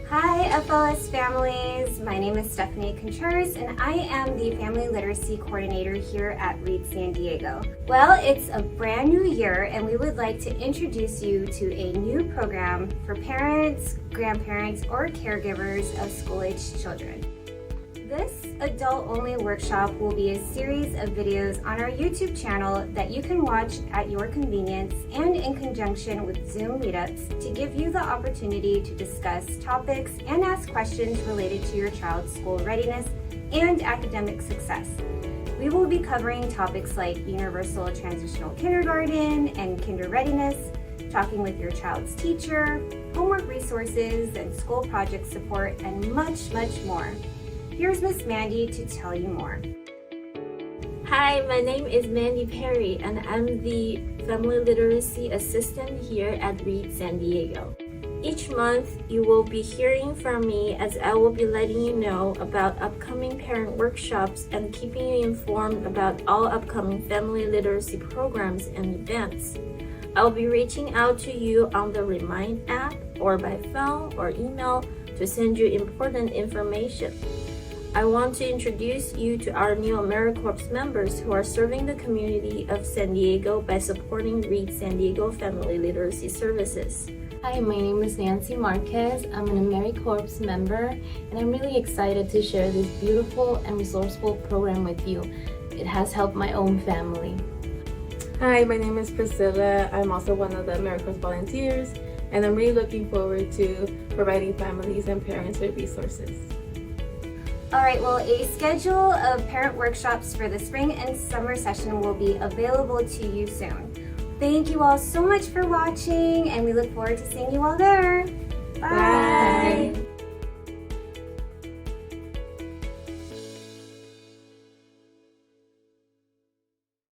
Hi FLS families, my name is Stephanie Contreras and I am the Family Literacy Coordinator here at Reed San Diego. Well, it's a brand new year and we would like to introduce you to a new program for parents, grandparents, or caregivers of school-aged children. This adult-only workshop will be a series of videos on our YouTube channel that you can watch at your convenience and in conjunction with Zoom meetups to give you the opportunity to discuss topics and ask questions related to your child's school readiness and academic success. We will be covering topics like universal transitional kindergarten and kinder readiness, talking with your child's teacher, homework resources and school project support, and much, much more. Here's Miss Mandy to tell you more. Hi, my name is Mandy Perry and I'm the Family Literacy Assistant here at Reed San Diego. Each month, you will be hearing from me as I will be letting you know about upcoming parent workshops and keeping you informed about all upcoming family literacy programs and events. I'll be reaching out to you on the Remind app or by phone or email to send you important information. I want to introduce you to our new AmeriCorps members who are serving the community of San Diego by supporting Reed San Diego Family Literacy Services. Hi, my name is Nancy Marquez. I'm an AmeriCorps member, and I'm really excited to share this beautiful and resourceful program with you. It has helped my own family. Hi, my name is Priscilla. I'm also one of the AmeriCorps volunteers, and I'm really looking forward to providing families and parents with resources. Alright, well, a schedule of parent workshops for the spring and summer session will be available to you soon. Thank you all so much for watching, and we look forward to seeing you all there. Bye!